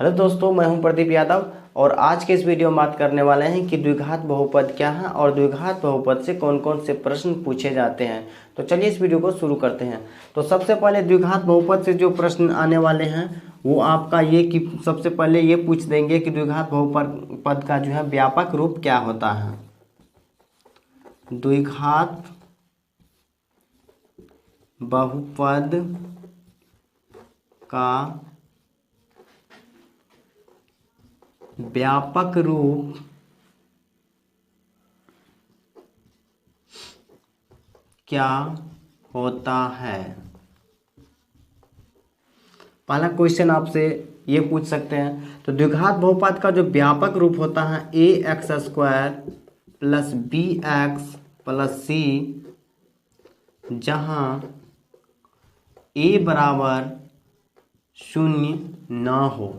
Hello दोस्तों, मैं हूं प्रदीप यादव और आज के इस वीडियो में बात करने वाले हैं कि द्विघात बहुपद क्या है और द्विघात बहुपद से कौन कौन से प्रश्न पूछे जाते हैं। तो चलिए इस वीडियो को शुरू करते हैं। तो सबसे पहले द्विघात बहुपद से जो प्रश्न आने वाले हैं वो आपका ये कि सबसे पहले ये पूछ देंगे कि द्विघात बहुपद पद का जो है व्यापक रूप क्या होता है। द्विघात बहुपद का व्यापक रूप क्या होता है। पहला क्वेश्चन आपसे ये पूछ सकते हैं। तो द्विघात बहुपद का जो व्यापक रूप होता है ax² plus bx plus c, जहाँ a बराबर 0 ना हो।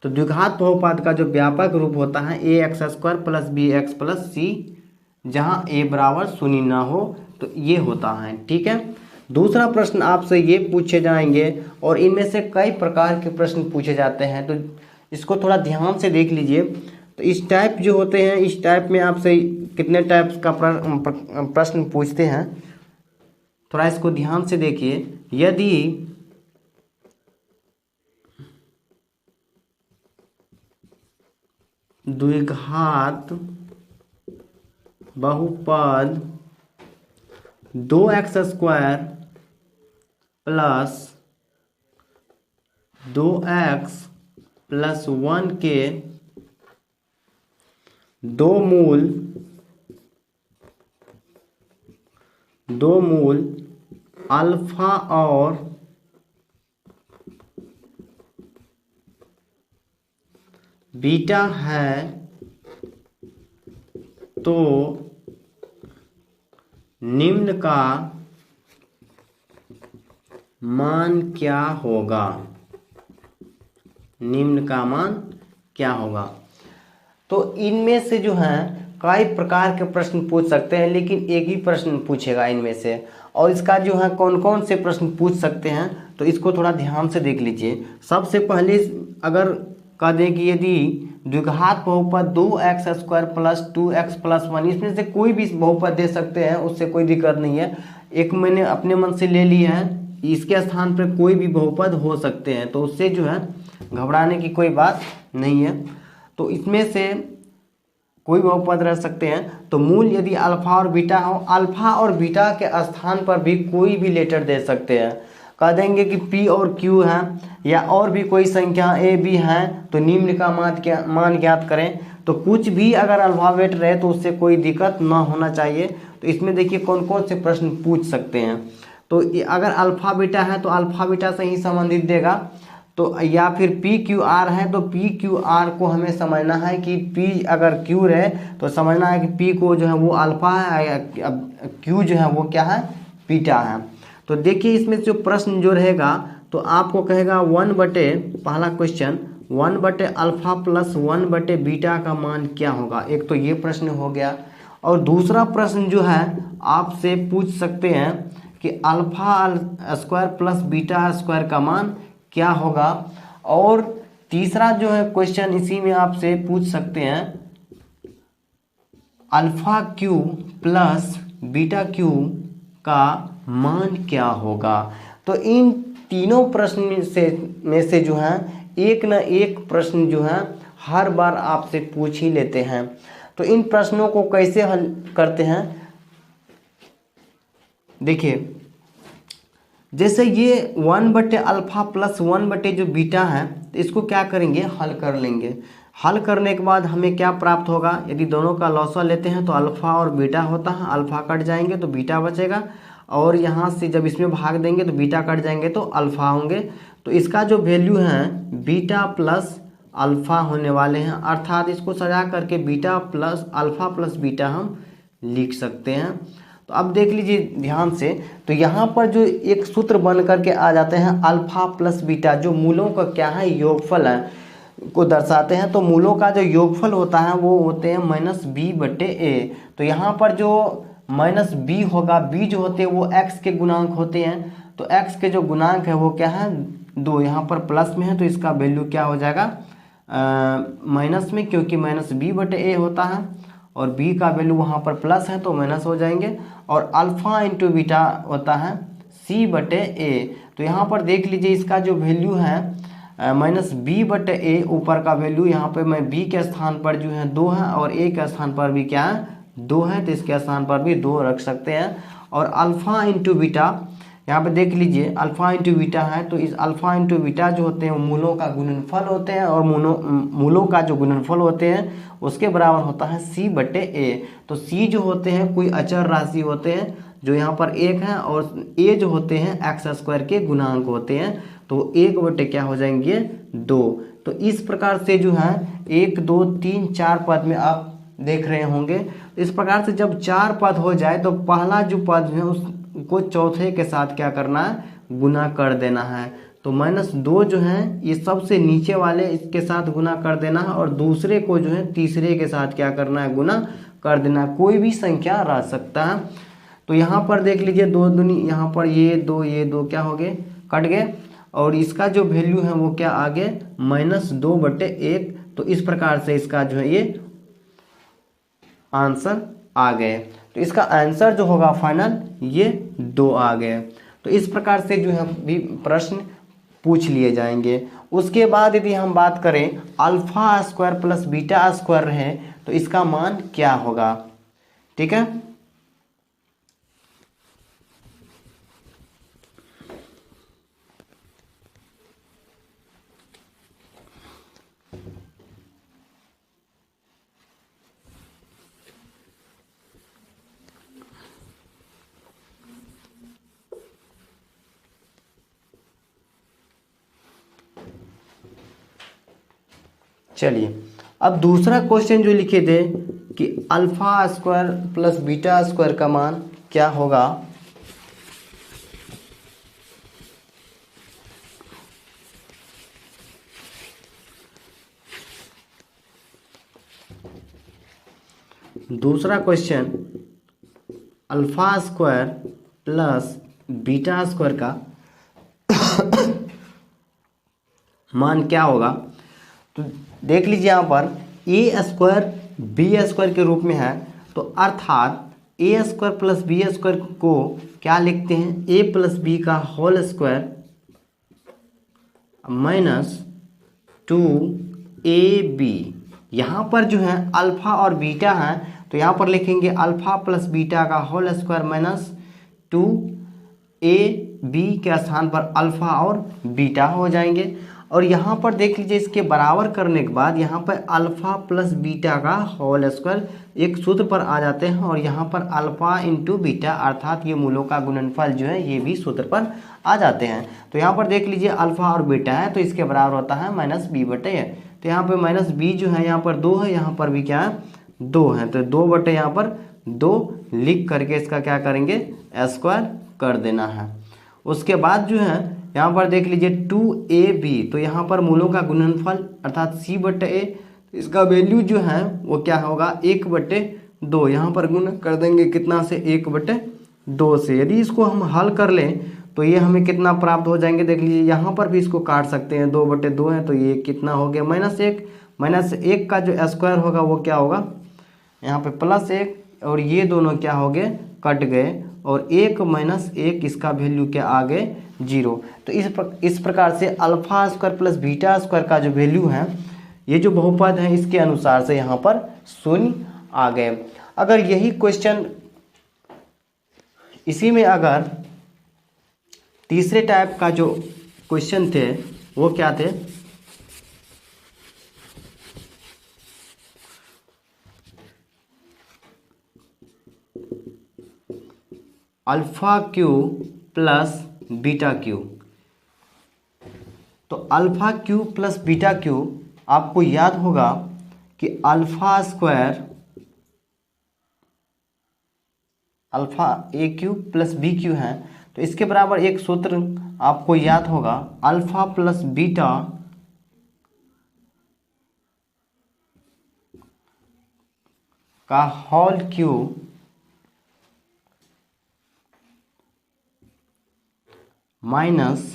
तो द्विघात बहुपद का जो व्यापक रूप होता है ax² plus bx plus c, जहाँ a बराबर 0 ना हो, तो ये होता है। ठीक है। दूसरा प्रश्न आपसे ये पूछे जाएंगे और इनमें से कई प्रकार के प्रश्न पूछे जाते हैं, तो इसको थोड़ा ध्यान से देख लीजिए। तो इस टाइप जो होते हैं, इस टाइप में आपसे कितने टाइप्स का प्रश्न पूछते हैं, थोड़ा इसको ध्यान से देखिए। यदि द्विघात बहुपद 2x² प्लस 2x प्लस 1 के दो मूल अल्फा और बीटा है, तो निम्न का मान क्या होगा। निम्न का मान क्या होगा। तो इनमें से जो है कई प्रकार के प्रश्न पूछ सकते हैं, लेकिन एक ही प्रश्न पूछेगा इनमें से। और इसका जो है कौन कौन से प्रश्न पूछ सकते हैं, तो इसको थोड़ा ध्यान से देख लीजिए। सबसे पहले अगर कह दें कि यदि द्विघात बहुपद 2x² प्लस 2x प्लस 1, इसमें से कोई भी बहुपद दे सकते हैं, उससे कोई दिक्कत नहीं है। एक मैंने अपने मन से ले लिया है, इसके स्थान पर कोई भी बहुपद हो सकते हैं, तो उससे जो है घबराने की कोई बात नहीं है। तो इसमें से कोई बहुपद रह सकते हैं। तो मूल यदि अल्फा और बीटा हो, अल्फा और बीटा के स्थान पर भी कोई भी लेटर दे सकते हैं। कह देंगे कि p और q है या और भी कोई संख्या a b है, तो निम्न का मान ज्ञात करें। तो कुछ भी अगर अल्फाबेट रहे तो उससे कोई दिक्कत ना होना चाहिए। तो इसमें देखिए कौन कौन से प्रश्न पूछ सकते हैं। तो अगर अल्फा बीटा है तो अल्फा बीटा से ही संबंधित देगा। तो या फिर पी क्यू आर है तो पी क्यू आर को हमें समझना है कि पी अगर क्यू रहे तो समझना है कि पी को जो है वो अल्फा है, क्यू जो है वो क्या है, बीटा है। तो देखिए इसमें जो प्रश्न जो रहेगा तो आपको कहेगा 1/, पहला क्वेश्चन 1/, अल्फा प्लस 1/, बीटा का मान क्या होगा। एक तो ये प्रश्न हो गया। और दूसरा प्रश्न जो है आपसे पूछ सकते हैं कि अल्फा² प्लस बीटा² का मान क्या होगा। और तीसरा जो है क्वेश्चन इसी में आपसे पूछ सकते हैं alpha cube plus beta Q का मान क्या होगा। तो इन तीनों प्रश्न में से जो है एक न एक प्रश्न जो है हर बार आपसे पूछ ही लेते हैं। तो इन प्रश्नों को कैसे हल करते हैं, देखिए जैसे ये 1/, अल्फा प्लस 1/, जो बीटा है, तो इसको क्या करेंगे, हल कर लेंगे। हल करने के बाद हमें क्या प्राप्त होगा, यदि दोनों का लॉसा लेते हैं तो अल्फा और बीटा होता है, अल्फा कट जाएंगे तो बीटा बचेगा, और यहाँ से जब इसमें भाग देंगे तो बीटा कट जाएंगे तो अल्फा होंगे। तो इसका जो वैल्यू है बीटा प्लस अल्फा होने वाले हैं, अर्थात इसको सजा करके beta plus alpha plus beta हम लिख सकते हैं। तो अब देख लीजिए ध्यान से। तो यहाँ पर जो एक सूत्र बन करके आ जाते हैं अल्फा प्लस बीटा, जो मूलों का क्या है, योगफल है, को दर्शाते हैं। तो मूलों का जो योगफल होता है वो होते हैं -b/a। तो यहाँ पर जो -b होगा, b जो होते हैं वो x के गुणांक होते हैं। तो x के जो गुणांक है वो क्या है, 2, यहाँ पर प्लस में है तो इसका वैल्यू क्या हो जाएगा माइनस में, क्योंकि माइनस बी बटे ए होता है और बी का वैल्यू वहाँ पर प्लस है तो माइनस हो जाएंगे। और अल्फ़ा इंटू बीटा होता है सी बटे ए। तो यहाँ पर देख लीजिए इसका जो वैल्यू है माइनस बी बटे ए, ऊपर का वैल्यू यहाँ पे मैं बी के स्थान पर जो है 2 है और ए के स्थान पर भी क्या है 2 है, तो इसके स्थान पर भी 2 रख सकते हैं। और अल्फ़ा इंटू बीटा यहाँ पे देख लीजिए अल्फ़ा इंटू बीटा है, तो इस अल्फ़ा इंटू बीटा जो होते हैं वो मूलों का गुणनफल होते हैं और मूलों का जो गुणनफल होते हैं उसके बराबर होता है सी बटे ए। तो सी जो होते हैं कोई अचर राशि होते हैं जो यहाँ पर 1 है और ए जो होते हैं एक्स स्क्वायर के गुणांक होते हैं, तो 1 बटे क्या हो जाएंगे 2। तो इस प्रकार से जो है 1 2 3 4 पद में आप देख रहे होंगे। इस प्रकार से जब 4 पद हो जाए तो पहला जो पद है उसको चौथे के साथ क्या करना है गुना कर देना है। तो -2 जो है ये सबसे नीचे वाले इसके साथ गुना कर देना है और दूसरे को जो है तीसरे के साथ क्या करना है गुना कर देना है। कोई भी संख्या रह सकता है। तो यहाँ पर देख लीजिए 2 दूनी, यहाँ पर ये 2 क्या हो गए कट गए और इसका जो वैल्यू है वो क्या आ गए -2 बटे 1। तो इस प्रकार से इसका जो है ये आंसर आ गए। तो इसका आंसर जो होगा फाइनल ये 2 आ गए। तो इस प्रकार से जो है भी प्रश्न पूछ लिए जाएंगे। उसके बाद यदि हम बात करें alpha square plus beta square रहे तो इसका मान क्या होगा, ठीक है। चलिए अब दूसरा क्वेश्चन जो लिखे थे कि alpha square plus beta square का मान क्या होगा। दूसरा question alpha square plus beta square का मान क्या होगा। तो देख लीजिए यहाँ पर ए स्क्वायर बी स्क्वायर के रूप में है, तो अर्थात ए स्क्वायर प्लस बी स्क्वायर को क्या लिखते हैं ए प्लस बी का होल स्क्वायर -2ab। यहाँ पर जो है अल्फा और बीटा है तो यहाँ पर लिखेंगे अल्फा प्लस बीटा का होल स्क्वायर -2ab के स्थान पर अल्फा और बीटा हो जाएंगे। और यहाँ पर देख लीजिए इसके बराबर करने के बाद यहाँ पर अल्फा प्लस बीटा का होल स्क्वायर एक सूत्र पर आ जाते हैं और यहाँ पर अल्फा इंटू बीटा अर्थात ये मूलों का गुणनफल जो है ये भी सूत्र पर आ जाते हैं। तो यहाँ पर देख लीजिए अल्फा और बीटा है तो इसके बराबर होता है -b बटे a। तो यहाँ पर -b जो है यहाँ पर 2 है, यहाँ पर भी क्या है 2 है, तो 2 बटे यहाँ पर 2 लिख करके इसका क्या करेंगे स्क्वायर कर देना है। उसके बाद जो है यहाँ पर देख लीजिए 2ab, तो यहाँ पर मूलों का गुणनफल अर्थात c बटे a, इसका वैल्यू जो है वो क्या होगा 1 बटे 2। यहाँ पर गुण कर देंगे कितना से 1 बटे 2 से। यदि इसको हम हल कर लें तो ये हमें कितना प्राप्त हो जाएंगे, देख लीजिए यहाँ पर भी इसको काट सकते हैं 2 बटे 2 है तो ये कितना हो गया -1 का जो स्क्वायर होगा वो क्या होगा यहाँ पे +1 और ये दोनों क्या हो गए कट गए और 1 -1 इसका वैल्यू क्या आ गए 0। तो इस प्रकार से alpha square plus beta square का जो वैल्यू है ये जो बहुपद है इसके अनुसार से यहाँ पर 0 आ गए। अगर यही क्वेश्चन इसी में अगर तीसरे टाइप का जो क्वेश्चन थे वो क्या थे alpha cube plus beta cube. तो alpha cube plus beta cube आपको याद होगा कि alpha square alpha A cube plus B cube है, तो इसके बराबर एक सूत्र आपको याद होगा अल्फा प्लस बीटा का whole cube minus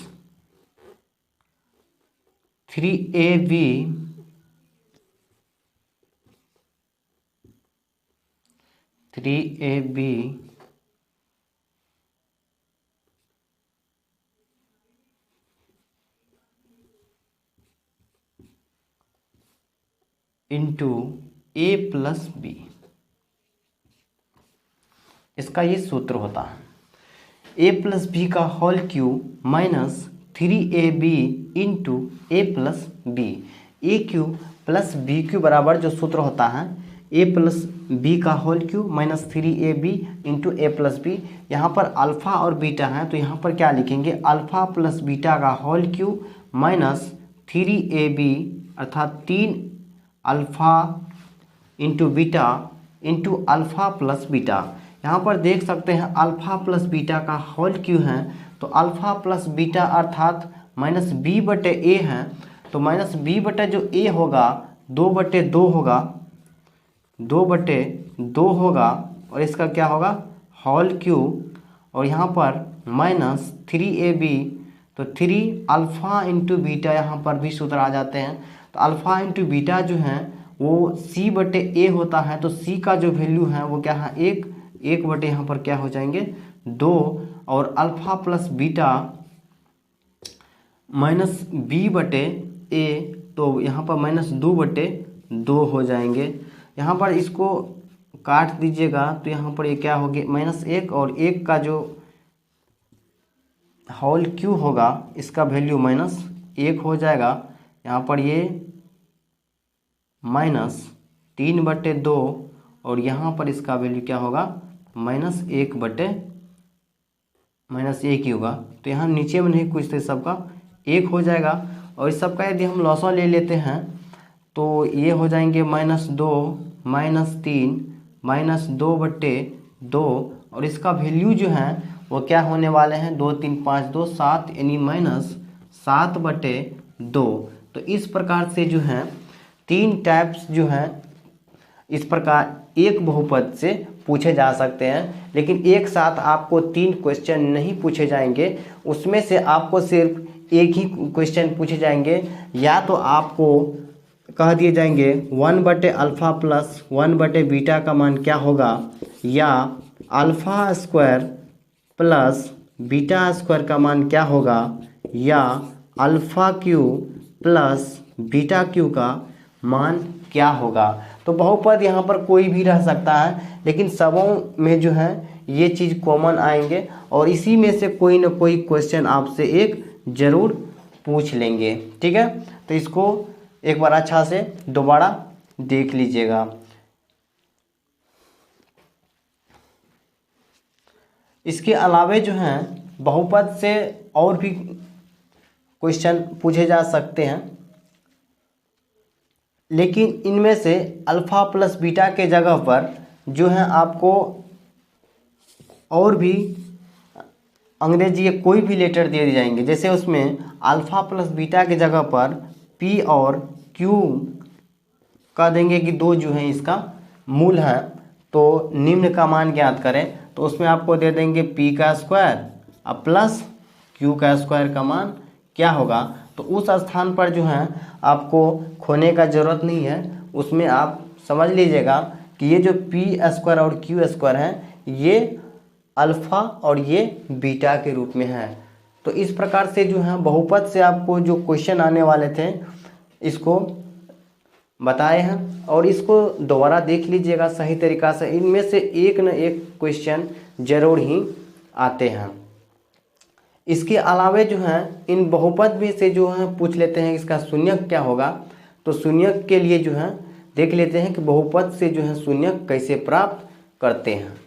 3ab into A plus B, इसका ये सूत्र होता है। ए प्लस बी का whole cube minus 3ab into A plus B. A cube plus B cube बराबर जो सूत्र होता है ए प्लस बी का whole cube minus 3ab into A plus B. यहाँ पर अल्फ़ा और बीटा है तो यहाँ पर क्या लिखेंगे, अल्फ़ा प्लस बीटा का होल क्यूब माइनस 3ab अर्थात 3 alpha into beta into alpha plus beta. यहाँ पर देख सकते हैं अल्फ़ा प्लस बीटा का होल क्यूब है तो अल्फ़ा प्लस बीटा अर्थात माइनस बी बटे ए है, तो माइनस बी बटे जो ए होगा 2/2 होगा, 2/2 होगा और इसका क्या होगा होल क्यूब, और यहाँ पर माइनस 3ab तो 3 अल्फ़ा इंटू बीटा, यहाँ पर भी सूत्र आ जाते हैं। तो अल्फ़ा इंटू बीटा जो है वो c बटे ए होता है, तो c का जो वैल्यू है वो क्या है 1 बटे यहाँ पर क्या हो जाएंगे 2, और alpha plus beta minus b बटे ए तो यहाँ पर माइनस 2/2 हो जाएंगे। यहाँ पर इसको काट दीजिएगा तो यहाँ पर ये क्या हो गया -1, और 1 का जो होल क्यूब होगा इसका वैल्यू -1 हो जाएगा। यहाँ पर ये -3/2 और यहाँ पर इसका वैल्यू क्या होगा -1 ही होगा। तो यहाँ नीचे में नहीं कुछ तो सबका 1 हो जाएगा, और इस सबका यदि हम लॉसा ले लेते हैं तो ये हो जाएंगे -2 -3 -2/2, और इसका वैल्यू जो है वो क्या होने वाले हैं 2 3 5 2 7 यानी -7/2। तो इस प्रकार से जो है 3 टाइप्स जो हैं इस प्रकार एक बहुपद से पूछे जा सकते हैं, लेकिन एक साथ आपको 3 क्वेश्चन नहीं पूछे जाएंगे, उसमें से आपको सिर्फ एक ही क्वेश्चन पूछे जाएंगे। या तो आपको कह दिए जाएंगे 1/अल्फ़ा प्लस 1/बीटा का मान क्या होगा, या alpha square plus beta square का मान क्या होगा, या alpha cube plus beta cube का मान क्या होगा। तो बहुपद यहाँ पर कोई भी रह सकता है, लेकिन सबों में जो है ये चीज़ कॉमन आएंगे, और इसी में से कोई ना कोई क्वेश्चन आपसे एक जरूर पूछ लेंगे। ठीक है, तो इसको एक बार अच्छा से दोबारा देख लीजिएगा। इसके अलावे जो हैं बहुपद से और भी क्वेश्चन पूछे जा सकते हैं, लेकिन इनमें से अल्फ़ा प्लस बीटा के जगह पर जो है आपको और भी अंग्रेजी के कोई भी लेटर दे दिए जाएंगे। जैसे उसमें अल्फ़ा प्लस बीटा के जगह पर p और q कह देंगे कि 2 जो है इसका मूल है, तो निम्न का मान ज्ञात करें, तो उसमें आपको दे देंगे p का स्क्वायर अब प्लस q का स्क्वायर का मान क्या होगा। तो उस स्थान पर जो है आपको खोने का ज़रूरत नहीं है, उसमें आप समझ लीजिएगा कि ये जो p स्क्वायर और q स्क्वायर है ये अल्फ़ा और ये बीटा के रूप में है। तो इस प्रकार से जो है बहुपद से आपको जो क्वेश्चन आने वाले थे इसको बताए हैं, और इसको दोबारा देख लीजिएगा सही तरीक़ा से। इनमें से एक न एक क्वेश्चन जरूर ही आते हैं। इसके अलावे जो है इन बहुपद में से जो है पूछ लेते हैं इसका शून्यक क्या होगा। तो शून्यक के लिए जो है देख लेते हैं कि बहुपद से जो है शून्यक कैसे प्राप्त करते हैं।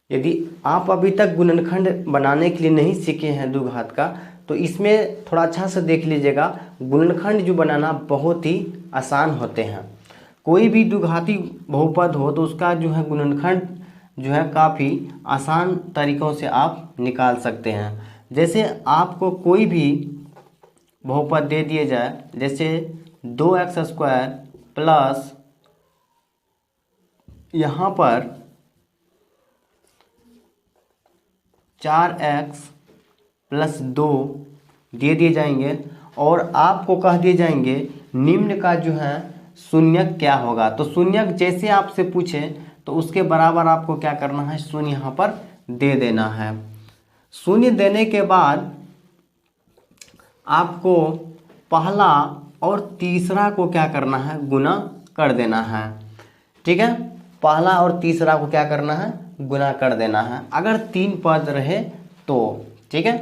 यदि आप अभी तक गुणनखंड बनाने के लिए नहीं सीखे हैं द्विघात का, तो इसमें थोड़ा अच्छा से देख लीजिएगा। गुणनखंड जो बनाना बहुत ही आसान होते हैं। कोई भी द्विघाती बहुपद हो तो उसका जो है गुणनखंड जो है काफ़ी आसान तरीक़ों से आप निकाल सकते हैं। जैसे आपको कोई भी बहुपद दे दिए जाए, जैसे 2x² प्लस यहाँ पर 4x प्लस 2 दे दिए जाएंगे और आपको कह दिए जाएंगे निम्न का जो है शून्यक क्या होगा। तो शून्यक जैसे आपसे पूछे तो उसके बराबर आपको क्या करना है, शून्य यहाँ पर दे देना है। शून्य देने के बाद आपको पहला और तीसरा को क्या करना है, गुना कर देना है। ठीक है, पहला और तीसरा को क्या करना है, गुना कर देना है, अगर 3 पद रहे तो। ठीक है,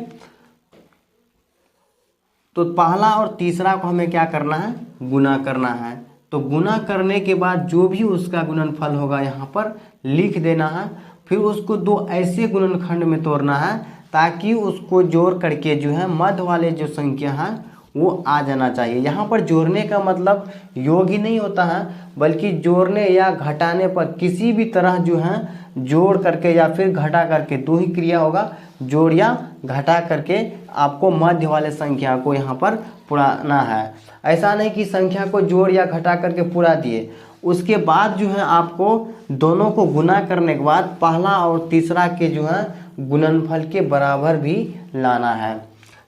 तो पहला और तीसरा को हमें क्या करना है, गुना करना है। तो गुना करने के बाद जो भी उसका गुणनफल होगा यहाँ पर लिख देना है। फिर उसको 2 ऐसे गुणनखंड में तोड़ना है ताकि उसको जोड़ करके जो है मध्य वाले जो संख्या है वो आ जाना चाहिए। यहाँ पर जोड़ने का मतलब योग ही नहीं होता है, बल्कि जोड़ने या घटाने पर किसी भी तरह जो है जोड़ करके या फिर घटा करके 2 ही क्रिया होगा, जोड़ या घटा करके आपको मध्य वाले संख्या को यहाँ पर पुराना है। ऐसा नहीं कि संख्या को जोड़ या घटा करके पूरा दिए, उसके बाद जो है आपको दोनों को गुना करने के बाद पहला और तीसरा के जो है गुणनफल के बराबर भी लाना है।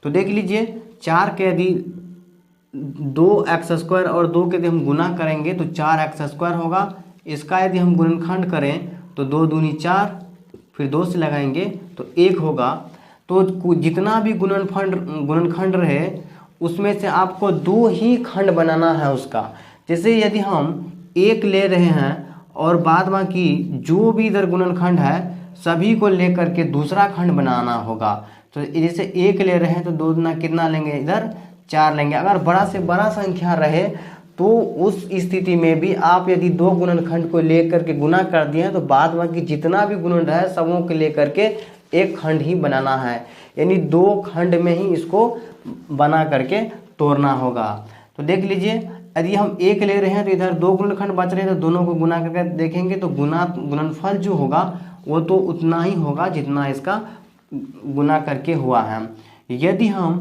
तो देख लीजिए 4 के यदि 2x² और 2 के यदि हम गुना करेंगे तो 4x² होगा। इसका यदि हम गुणनखंड करें तो 2 दूनी 4, फिर 2 से लगाएंगे तो 1 होगा। तो जितना भी गुणनखंड रहे उसमें से आपको 2 ही खंड बनाना है उसका। जैसे यदि हम 1 ले रहे हैं और बाद बाकी जो भी इधर गुणनखंड है सभी को लेकर के दूसरा खंड बनाना होगा। तो जैसे 1 ले रहे हैं तो 2 दूना कितना लेंगे, इधर 4 लेंगे। अगर बड़ा से बड़ा संख्या रहे तो उस स्थिति में भी आप यदि 2 गुणनखंड को लेकर के गुना कर दिए हैं तो बाद बाकी जितना भी गुणन है सबों के लेकर के 1 खंड ही बनाना है, यानी 2 खंड में ही इसको बना करके तोड़ना होगा। तो देख लीजिए यदि हम 1 ले रहे हैं तो इधर 2 गुणनखंड बच रहे हैं, तो दोनों को गुना करके देखेंगे तो गुणनफल जो होगा वो तो उतना ही होगा जितना इसका गुना करके हुआ है। यदि हम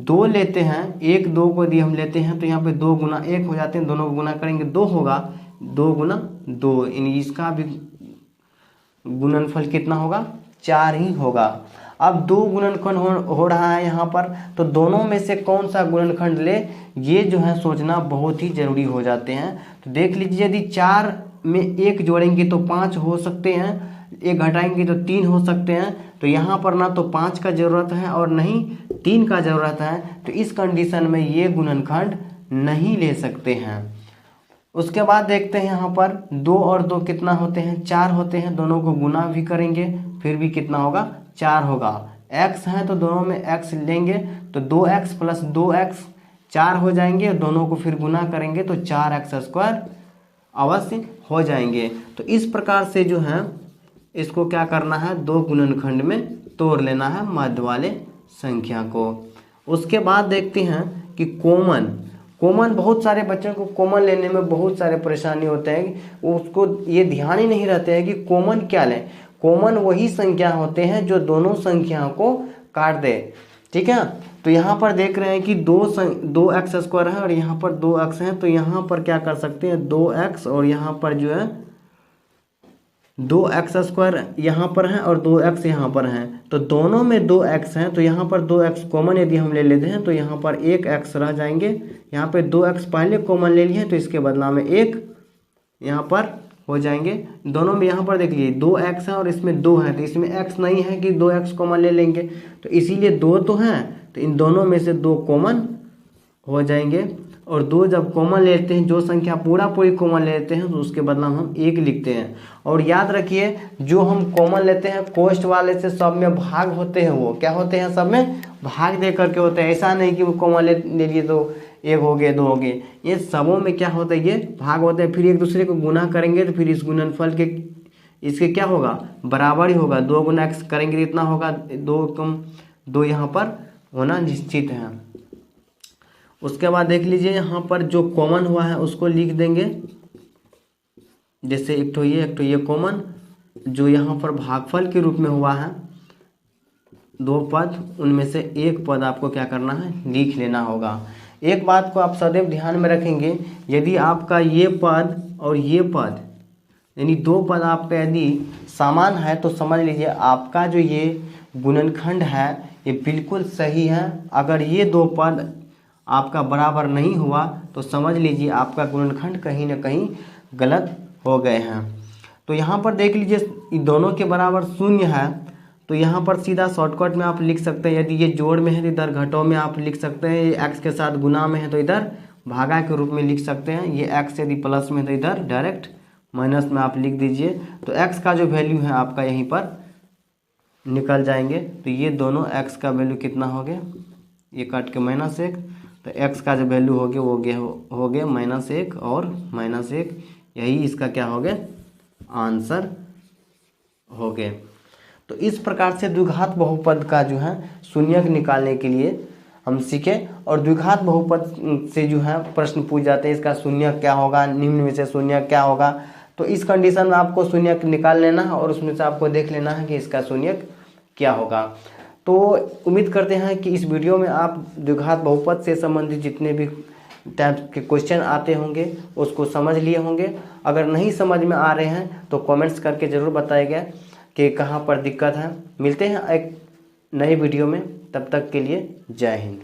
2 लेते हैं, 1 2 को यदि हम लेते हैं तो यहाँ पे 2 गुना 1 हो जाते हैं, दोनों को गुना करेंगे 2 होगा, 2 गुना 2, यानी इसका भी गुणनफल कितना होगा, 4 ही होगा। अब 2 गुणनखंड हो रहा है यहाँ पर, तो दोनों में से कौन सा गुणनखंड ले ये जो है सोचना बहुत ही जरूरी हो जाते हैं। तो देख लीजिए यदि 4 में 1 जोड़ेंगे तो 5 हो सकते हैं, 1 घटाएंगे तो 3 हो सकते हैं। तो यहाँ पर ना तो 5 का ज़रूरत है और नहीं 3 का ज़रूरत है, तो इस कंडीशन में ये गुणनखंड नहीं ले सकते हैं। उसके बाद देखते हैं यहाँ पर 2 और 2 कितना होते हैं, 4 होते हैं। दोनों को गुना भी करेंगे फिर भी कितना होगा, 4 होगा। x है तो दोनों में x लेंगे तो 2x प्लस 2x 4 हो जाएंगे, दोनों को फिर गुना करेंगे तो 4x² अवश्य हो जाएंगे। तो इस प्रकार से जो है इसको क्या करना है, 2 गुणनखंड में तोड़ लेना है मध्य वाले संख्या को। उसके बाद देखते हैं कि कॉमन बहुत सारे बच्चों को कॉमन लेने में बहुत सारे परेशानी होते हैं, उसको ये ध्यान ही नहीं रहते हैं कि कॉमन क्या लें। कॉमन वही संख्या होते हैं जो दोनों संख्याओं को काट दे। ठीक है, तो यहाँ पर देख रहे हैं कि 2x² है और यहाँ पर 2x है, तो यहाँ पर क्या कर सकते हैं 2x और यहाँ पर जो है 2x² यहाँ पर है और 2x यहाँ पर है, तो दोनों में 2x हैं। तो यहाँ पर 2x कॉमन यदि हम ले लेते हैं तो यहाँ पर 1x रह जाएंगे। यहाँ पे 2x पहले कॉमन ले लिए तो इसके बदला में 1 यहाँ पर हो जाएंगे। दोनों में यहाँ पर देख लीजिए 2x है और इसमें 2 है, तो इसमें x नहीं है कि 2x कॉमन ले लेंगे, तो इसीलिए 2 तो हैं, तो इन दोनों में से 2 कॉमन हो जाएंगे। और 2 जब कॉमन लेते हैं, जो संख्या पूरी कॉमन लेते हैं तो उसके बदला हम 1 लिखते हैं। और याद रखिए जो हम कॉमन लेते हैं कोष्ठ वाले से सब में भाग होते हैं, वो क्या होते हैं, सब में भाग दे करके होते हैं। ऐसा नहीं कि वो कॉमन ले लिए तो 1 हो गए 2 हो गए, ये सबों में क्या होता है, ये भाग होते हैं। फिर एक दूसरे को गुना करेंगे तो फिर इस गुणनफल के इसके क्या होगा, बराबर ही होगा। 2 गुना x करेंगे तो इतना होगा, 2 कम 2 यहाँ पर होना निश्चित है। उसके बाद देख लीजिए यहाँ पर जो कॉमन हुआ है उसको लिख देंगे, जैसे एक तो ये कॉमन, जो यहाँ पर भागफल के रूप में हुआ है 2 पद, उनमें से एक पद आपको क्या करना है, लिख लेना होगा। एक बात को आप सदैव ध्यान में रखेंगे, यदि आपका ये पद और ये पद यानी 2 पद आपका यदि समान है तो समझ लीजिए आपका जो ये गुणनखंड है ये बिल्कुल सही है। अगर ये 2 पद आपका बराबर नहीं हुआ तो समझ लीजिए आपका गुणनखंड कहीं ना कहीं गलत हो गए हैं। तो यहाँ पर देख लीजिए दोनों के बराबर 0 है, तो यहाँ पर सीधा शॉर्टकट में आप लिख सकते हैं, यदि ये जोड़ में है तो इधर घटों में आप लिख सकते हैं, ये x के साथ गुना में है तो इधर भागा के रूप में लिख सकते हैं, ये x यदि प्लस में है तो इधर डायरेक्ट माइनस में आप लिख दीजिए। तो x का जो वैल्यू है आपका यहीं पर निकल जाएंगे। तो ये दोनों x का वैल्यू कितना हो गया, ये काट के -1, तो x का जो वैल्यू हो गया वो हो गया -1 और -1, यही इसका क्या हो गया, आंसर हो गए। तो इस प्रकार से द्विघात बहुपद का जो है शून्यक निकालने के लिए हम सीखे। और द्विघात बहुपद से जो है प्रश्न पूछ जाते हैं, इसका शून्यक क्या होगा, निम्न में से शून्यक क्या होगा। तो इस कंडीशन में आपको शून्यक निकाल लेना है और उसमें से आपको देख लेना है कि इसका शून्यक क्या होगा। तो उम्मीद करते हैं कि इस वीडियो में आप द्विघात बहुपद से संबंधित जितने भी टाइप के क्वेश्चन आते होंगे उसको समझ लिए होंगे। अगर नहीं समझ में आ रहे हैं तो कमेंट्स करके ज़रूर बताइएगा कि कहाँ पर दिक्कत है। मिलते हैं एक नई वीडियो में, तब तक के लिए जय हिंद।